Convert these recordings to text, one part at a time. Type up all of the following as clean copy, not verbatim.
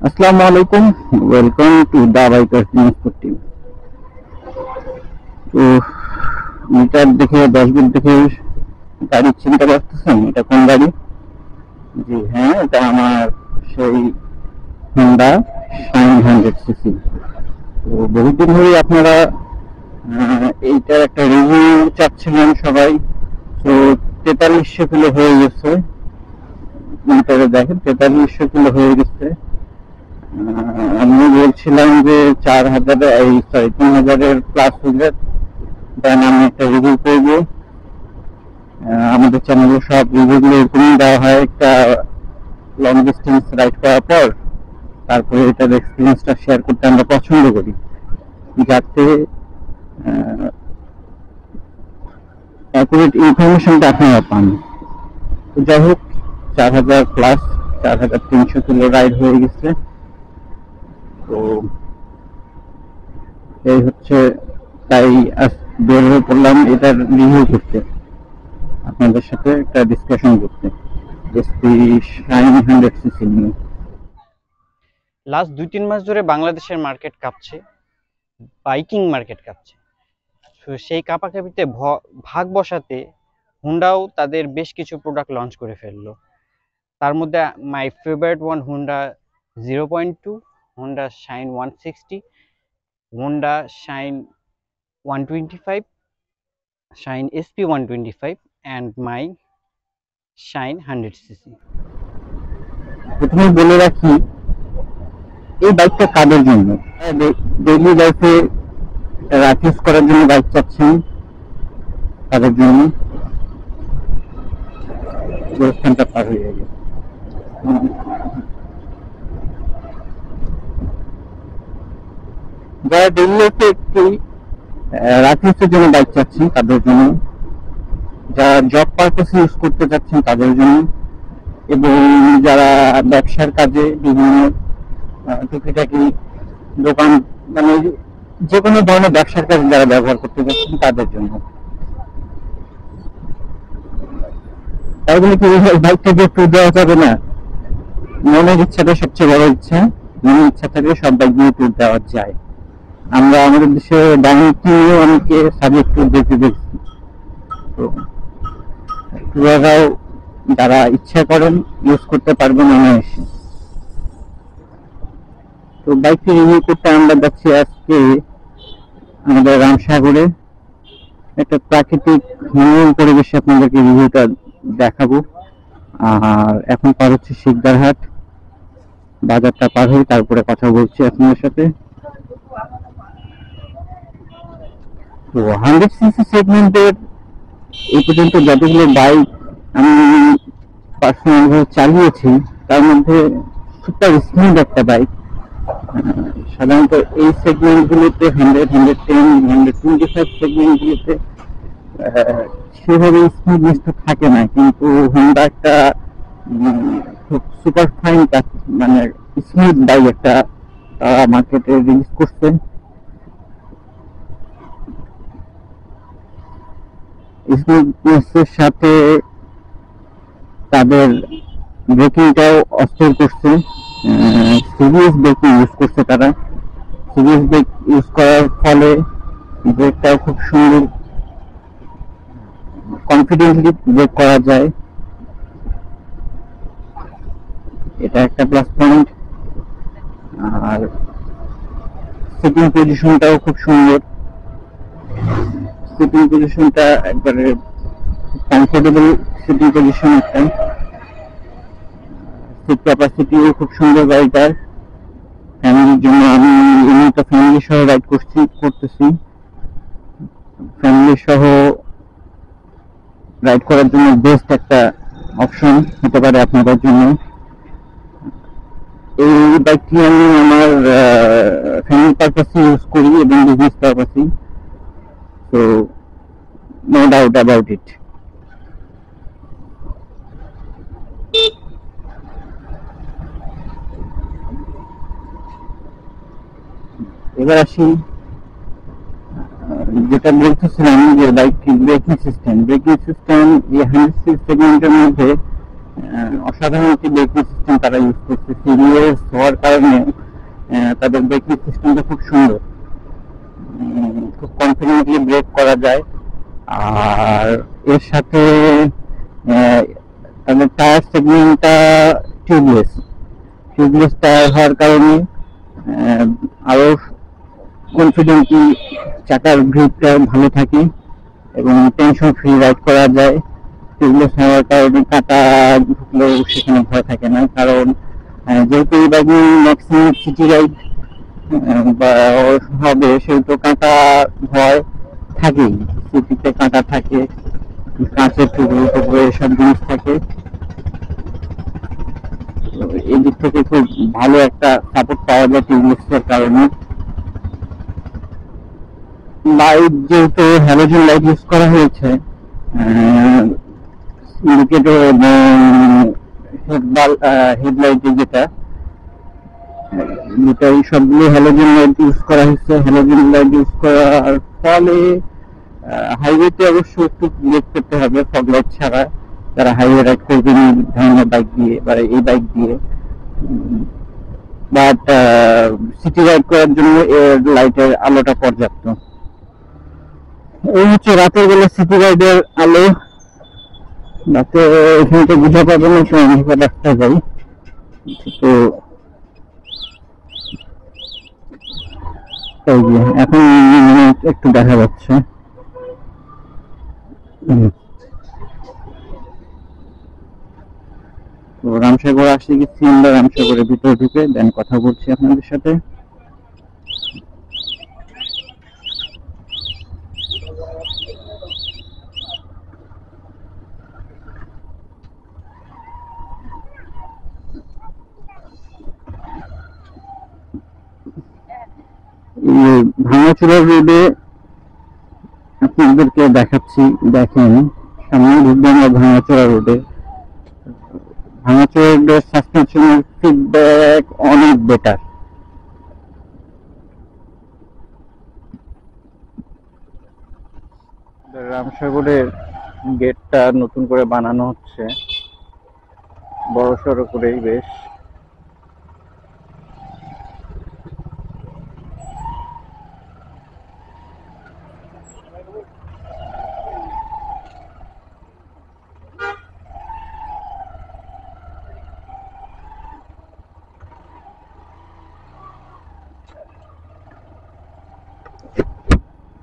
আসসালামু আলাইকুম, welcome to the bikers transport team. তো মিটার দেখে ড্যাশবোর্ড দেখে গাড়ি চিনতে পারতেছেন এটা কোন গাড়ি? জি হ্যাঁ, এটা আমার সেই হোন্ডা শাইন 100 সিসি। তো বহুদিন ধরে আপনারা এইটার একটা রিভিউ চাচ্ছিলেন সবাই। তো 4300 কিলো হয়ে গেছে, মিটারে দেখেন 4300 কিলো হয়ে গেছে। আমি বলছিলাম যে 4000 এই সরি 3000-এর প্লাস হলে দেন আমি একটা রিভিউ করবো। আমাদের চ্যানেলে সব রিভিউগুলো এরকমই দেওয়া হয়, একটা লং ডিস্টেন্স রাইড করার পর তারপরে এটার এক্সপিরিয়েন্সটা শেয়ার করতে আমরা পছন্দ করি, যাতে অ্যাকুরেট ইনফরমেশনটা আপনারা পান। তো যাই হোক, 4000 প্লাস 4300 কিলো রাইড হয়ে গেছে। তো এই হচ্ছে, তাই আজ বের হয়ে পড়লাম এটার রিভিউ করতে, আপনাদের সাথে একটা ডিসকাশন করতে এসপি শাইন 100 সিসি নিয়ে। লাস্ট 2-3 মাস ধরে বাংলাদেশের মার্কেট কাঁপছে, বাইকিং মার্কেট কাঁপছে। তো সেই কাঁপাকাঁপিতে ভাগ বসাতে হুন্ডাও তাদের বেশ কিছু প্রোডাক্ট লঞ্চ করে ফেললো। তার মধ্যে my favourite one Honda 0.2, Honda shine 160, Honda shine 125, shine SP 125 and my shine 100 CC. প্রথমে বলে রাখি, এই বাইকটা কাদের জন্য? ডেইলি লাইফে রাফ ইউজ করার জন্য বাইক চাচ্ছেন তাদের জন্য। গোরস্থানটা পার হয়ে গেছে। যারা ডেইলি লাইফে একটি রাফ ইউজের জন্য বাইক চাচ্ছেন তাদের জন্য, যারা জব পারপাসে ইউজ করতে চাচ্ছেন তাদের জন্য, এবং যারা ব্যবসার কাজে বিভিন্ন টুকিটাকি দোকান মানে যে কোনো ধরনের ব্যবসার কাজে যারা ব্যবহার করতে চাচ্ছেন তাদের জন্য। তাই বলে কি বাইকটাকে ট্যুর দেওয়া যাবে না? মনের ইচ্ছাটা সবচেয়ে বড় ইচ্ছা, মনের ইচ্ছা থাকলে সব বাইক নিয়ে ট্যুর দেওয়া যায়। আমরা আমাদের দেশে ডাইনিংও অনেকে সাজেস্ট ট্যুর দিতে দেখছি। তো ট্যুরাররাও যারা ইচ্ছা করেন ইউজ করতে পারবেন অনায়াসে। তো বাইকটি রিভিউ করতে আমরা যাচ্ছি আজকে আমাদের রামসাগরে একটা প্রাকৃতিক মনোরম পরিবেশে আপনাদেরকে রিভিউটা দেখাবো। আর এখন পার হচ্ছে শিকদারহাট, বাজারটা পার হয়ে তারপরে কথা বলছি আপনাদের সাথে। তো 100 সিসি সেগমেন্টের এই পর্যন্ত যতগুলো বাইক আমি পার্সোনাল ভাবে চালিয়েছি তার মধ্যে সুপার স্মুথ একটা বাইক। সাধারণত এই সেগমেন্টগুলোতে 100, 110, 125 সেগমেন্টগুলোতে সেভাবে স্মুথনেসটা থাকে না, কিন্তু হোন্ডা একটা খুব সুপার ফাইন মানে স্মুথ বাইক একটা মার্কেটে রিলিজ করছে। স্মুথনেসের সাথে তাদের ব্রেকিংটাও অস্থির করছে, সিরিয়াস ব্রেকিং ইউজ করছে তারা। সিরিয়াস ব্রেক ইউজ করার ফলে ব্রেকটাও খুব সুন্দর কনফিডেন্টলি ব্রেক করা যায়, এটা একটা প্লাস পয়েন্ট। আর সিটিং পজিশনটাও খুব সুন্দর, সিটিং পজিশনটা একবারে কমফোর্টেবল সিটিং পজিশন একটা। সিট ক্যাপাসিটিও খুব সুন্দর গাড়িটার। ফ্যামিলির জন্য আমি এমনিটা ফ্যামিলি সহ রাইড করতেছি, ফ্যামিলি সহ রাইড করার জন্য বেস্ট একটা অপশন হতে পারে আপনাদের জন্য। এই বাইকটি আমি আমার ফ্যামিলি পারপাসে ইউজ করি এবং বিজনেস পারপাসে, তো নো ডাউট অ্যাবাউট ইট। এবার আসি যেটা বলতেছিলাম যে বাইকটির ব্রেকিং সিস্টেম এই 100 সেগমেন্টের মধ্যে অসাধারণ একটি ব্রেকিং সিস্টেম তারা ইউজ করছে। সিরিয়াস হওয়ার কারণে তাদের ব্রেকিং সিস্টেমটা খুব সুন্দর, খুব কনফিডেন্টলি ব্রেক করা যায়। আর এর সাথে তাদের টায়ার সেগমেন্টটা টিউবলেস টায়ার হওয়ার কারণে আরো কনফিডেন্টলি চাকার গ্রিপটা ভালো থাকে এবং টেনশন ফ্রি রাইড করা যায়। টিউবলেস হওয়ার কারণে কাটা ঢুকলেও সেখানে ভয় থাকে না, কারণ যেহেতু এই বাইক ম্যাক্সিমাম সিটি রাইড হবে সেহেতু কাঁটা ভয় থাকেই, সিটিতে কাঁটা থাকে, কাঁচের টুকরো এসব জিনিস থাকে। এই দিক থেকে খুব ভালো একটা সাপোর্ট পাওয়া যায় টিউবলেসের কারণে। লাইট যেহেতু হ্যালোজেন লাইট ইউজ করা হয়েছে, ইন্ডিকেটর এবং হেডলাইটে যেটা সবগুলো হ্যালোজেন লাইট ইউজ করা হয়েছে। হ্যালোজেন লাইট ইউজ করার ফলে হাইওয়েতে অবশ্য একটু ব্রেক করতে হবে ফগ লাইট ছাড়া, যারা হাইওয়ে রাইড করবেন এই ধরনের বাইক দিয়ে বা এই বাইক দিয়ে। বাট সিটি রাইড করার জন্য এর লাইটের আলোটা পর্যাপ্ত। এই হচ্ছে রাতের বেলা সিটি রাইডের আলো। রাতে এখানে তো বুঝা পাবে না, অন্ধকার রাস্তা যাই তো। এই যে এখন একটু দেখা যাচ্ছে। তো রামসাগর আসতে গেছি আমরা, রামসাগরের ভিতরে ঢুকে দেন কথা বলছি আপনাদের সাথে। ভাঙাচোরা রোডে আপনাদেরকে দেখাচ্ছি, দেখেন সামনে ঢুকবো আমরা ভাঙাচোরা রোডে। ভাঙাচোরা রোডের সাসপেনশনের ফিডব্যাক অনেক বেটার। রামসাগরের গেটটা নতুন করে বানানো হচ্ছে, বড় সড়ো করেই বেশ।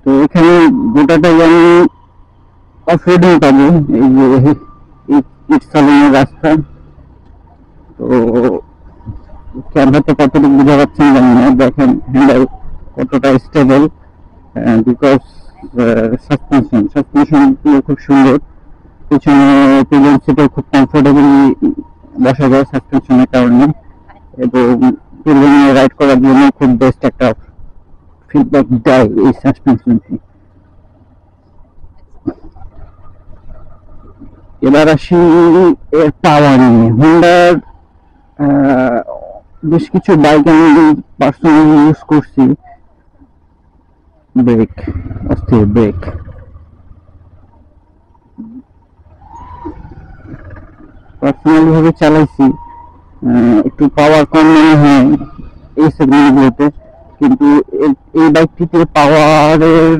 তো এখানে গোটাটাই আমি অফরোডিং পাবো। এই যে ইট সালনের রাস্তা, তো ক্যামেরাতে কতটুকু বোঝা যাচ্ছে জানি না। দেখেন হ্যান্ডেল কতটা স্টেবল, বিকজ সাসপেনশন খুব সুন্দর। পিছনে পিলিয়ন সিটে খুব কমফোর্টেবলি বসা যায় সাসপেনশনের কারণে, এবং পিলিয়নে রাইড করার জন্য খুব বেস্ট একটা ফিডব্যাক দেয় এই সাসপেনশনটি। এবার আসি এর পাওয়ার নিয়ে। হোন্ডার বেশ কিছু বাইক আমি পার্সোনালি ইউজ করছি। ব্রেক, অস্থির ব্রেক। পার্সোনালি ভাবে চালাইছি, একটু পাওয়ার কম মনে হয় এই সেগমেন্টগুলোতে, কিন্তু এই বাইকটিতে পাওয়ারের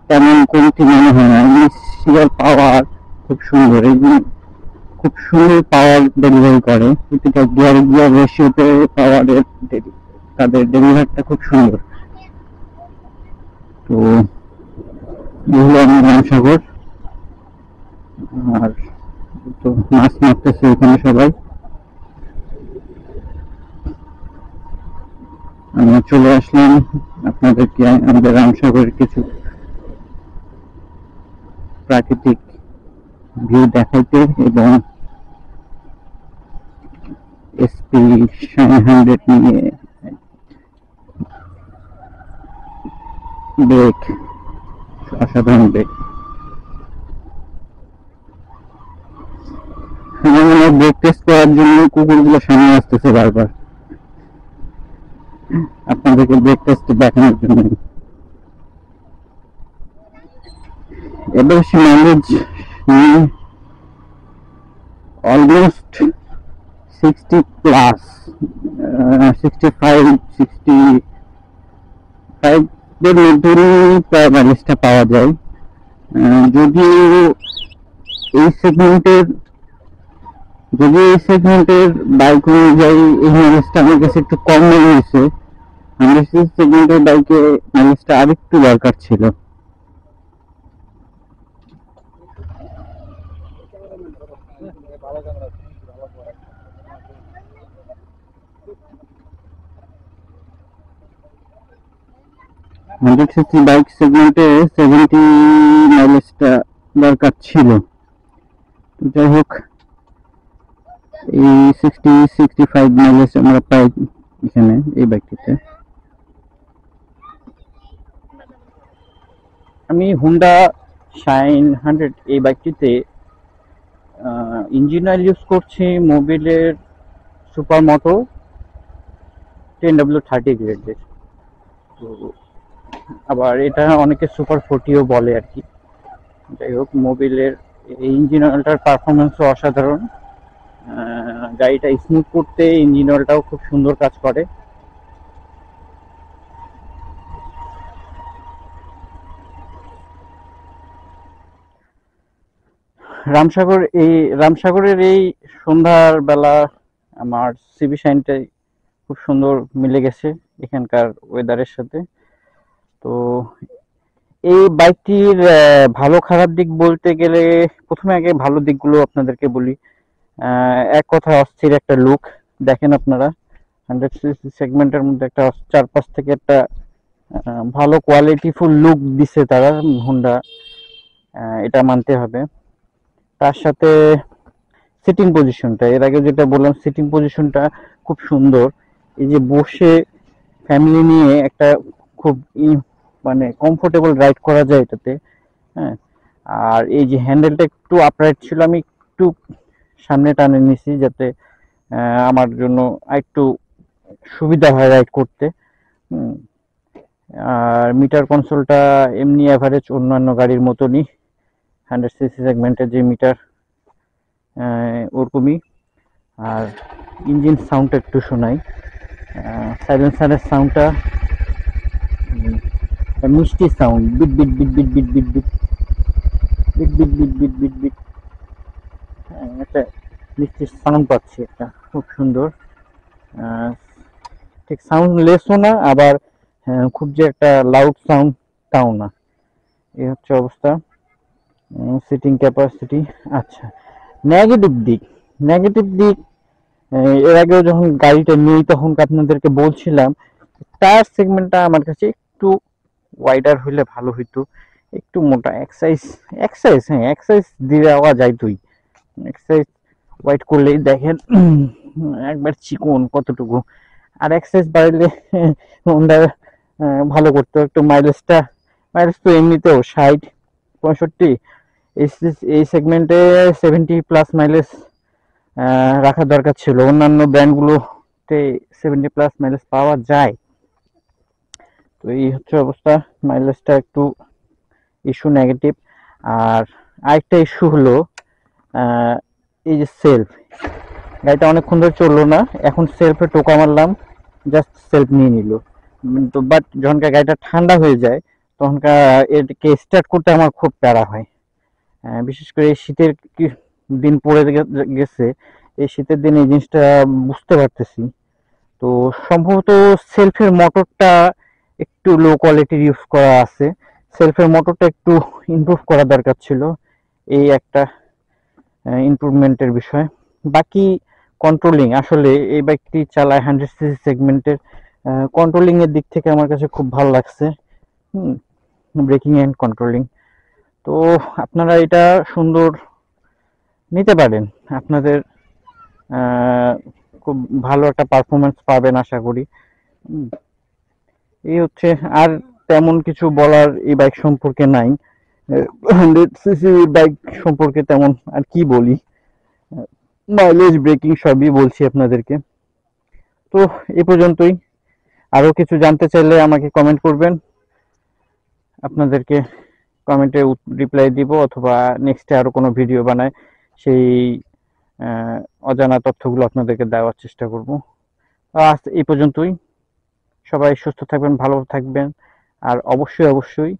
তেমন কমতি মনে হয় না। ইনিশিয়াল পাওয়ার খুব সুন্দর, খুব সুন্দর পাওয়ার ডেলিভারি করে। প্রতিটা গিয়ার রেশিওতে পাওয়ারের তাদের ডেলিভারিটা খুব সুন্দর। তো এগুলো আমি রামসাগর, আর তো মাছ মারতেছে ওখানে সবাই। আমরা চলে আসলাম আপনাদেরকে আমাদের রামসাগরের কিছু প্রাকৃতিক ভিউ দেখাইতে এবং এসপি 100 নিয়ে ব্রেক, অসাধারণ ব্রেক। আমার মনে হয় ব্রেক টেস্ট করার জন্য কুকুরগুলো সামনে আসতেছে বারবার। আপনার আপনাদেরকে ব্রেকফাস্ট দেখানোর জন্য। এবার সে মাইলেজ অলমোস্ট 60 প্লাস, 65 65 এর মধ্যেই প্রায় মাইলেজটা পাওয়া যায়। যদিও এই সেগমেন্টের বাইক অনুযায়ী এই মাইলেজটা আমার কাছে একটু কম মনে হয়েছে। সেগমেন্টের বাইকে মাইলেজটা আরেকটু দরকার ছিল। বাইক সেগমেন্টে 70 মাইলেজটা দরকার ছিল। যাই হোক, এই 65 মাইলেজ আমরা পাই এখানে এই বাইকটিতে। আমি হুন্ডা শাইন 100 এই বাইকটিতে ইঞ্জিন অয়েল ইউজ করছি মোবিলের সুপার মোটো 10W30 গ্রেডের। তো আবার এটা অনেকে সুপার 40ও বলে আর কি। যাই হোক, মোবিলের এই ইঞ্জিন অয়েলটার পারফরমেন্সও অসাধারণ। গাড়িটা স্মুথ করতে ইঞ্জিন অয়েলটাও খুব সুন্দর কাজ করে। রামসাগরের এই সন্ধ্যার বেলা আমার সিবি শাইনটাই খুব সুন্দর মিলে গেছে এখানকার ওয়েদারের সাথে। তো এই বাইকটির ভালো খারাপ দিক বলতে গেলে প্রথমে আগে ভালো দিকগুলো আপনাদেরকে বলি। এক কথা অস্থির একটা লুক, দেখেন আপনারা 100cc সেগমেন্টের মধ্যে একটা চারপাশ থেকে একটা ভালো কোয়ালিটিফুল লুক দিছে তারা হোন্ডা, এটা মানতে হবে। তার সাথে সিটিং পজিশনটা, এর আগে যেটা বললাম, সিটিং পজিশনটা খুব সুন্দর। এই যে বসে ফ্যামিলি নিয়ে একটা খুব মানে কমফোর্টেবল রাইড করা যায় এটাতে। হ্যাঁ, আর এই যে হ্যান্ডেলটা একটু আপরাইট ছিল, আমি একটু সামনে টানে নিছি যাতে আমার জন্য একটু সুবিধা হয় রাইড করতে। আর মিটার কনসোলটা এমনি অ্যাভারেজ অন্যান্য গাড়ির মতনই, 100cc সেগমেন্টের যে মিটার ওরকমই। আর ইঞ্জিন সাউন্ডটা একটু শোনাই, সাইলেন্সারের সাউন্ডটা মিষ্টি sound, beat beat beat beat beat beat beat beat beat beat beat beat beat, একটা মিষ্টি সাউন্ড পাচ্ছি, একটা খুব সুন্দর। ঠিক সাউন্ড লেসও না, আবার খুব যে একটা লাউড সাউন্ড তাও না, এই হচ্ছে অবস্থা। Sitting capacity. আচ্ছা, নেগেটিভ দিক এর আগেও যখন গাড়িটা নিই তখন আপনাদেরকে বলছিলাম টায়ার সেগমেন্টটা আমার কাছে একটু ওয়াইডার হইলে ভালো হইতো, একটু মোটা। এক্সাইজ দিয়ে দেওয়া যায়, তুই এক্সাইজ ওয়াইড করলেই দেখেন একবার চিকন কতটুকু। আর এক্সাইজ বাড়লে হোন্ডা ভালো করতো একটু। মাইলেজ তো এমনিতেও 60-65, এই সেগমেন্টে 70 প্লাস মাইলেজ রাখার দরকার ছিল। অন্যান্য ব্র্যান্ডগুলোতে 70 প্লাস মাইলেজ পাওয়া যায়। তো এই হচ্ছে অবস্থা, মাইলেজটা একটু ইস্যু, নেগেটিভ। আর আরেকটা ইস্যু হলো এই যে সেলফ, গাড়িটা অনেকক্ষণ ধরে চললো না, এখন সেলফে টোকা মারলাম, জাস্ট সেলফ নিয়ে নিল। তো বাট যখনকার গাড়িটা ঠান্ডা হয়ে যায় তখনকার এটাকে স্টার্ট করতে আমার খুব প্যারা হয়। বিশেষ করে এই শীতের দিন পড়ে গেছে, এই শীতের দিনে এই জিনিসটা বুঝতে পারতেছি। তো সম্ভবত সেলফের মোটরটা একটু লো কোয়ালিটির ইউজ করা আছে, সেলফের মোটরটা একটু ইমপ্রুভ করা দরকার ছিল, এই একটা ইমপ্রুভমেন্টের বিষয়। বাকি কন্ট্রোলিং, আসলে এই বাইকটি চালায় 100cc সেগমেন্টের, কন্ট্রোলিং এর দিক থেকে আমার কাছে খুব ভালো লাগছে, ব্রেকিং এন্ড কন্ট্রোলিং। তো আপনারা এটা সুন্দর নিতে পারেন, আপনাদের খুব ভালো একটা পারফরমেন্স পাবেন আশা করি। এই হচ্ছে, আর তেমন কিছু বলার এই বাইক সম্পর্কে নাই। 100cc বাইক সম্পর্কে তেমন আর কি বলি, মাইলেজ ব্রেকিং সবই বলছি আপনাদেরকে। তো এই পর্যন্তই, আরো কিছু জানতে চাইলে আমাকে কমেন্ট করবেন, আপনাদেরকে কমেন্টে রিপ্লাই দিব, অথবা নেক্সটে আরো কোনো ভিডিও বানায় সেই অজানা তথ্যগুলো আপনাদেরকে দেওয়ার চেষ্টা করব। আজ এই পর্যন্তই। সবাই সুস্থ থাকবেন, ভালো থাকবেন, আর অবশ্যই অবশ্যই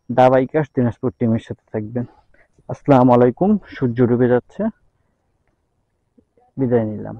দা বাইকার্স দিনাজপুর টিমের সাথে থাকবেন। আসসালামু আলাইকুম। সূর্য ডুবে যাচ্ছে, বিদায় নিলাম।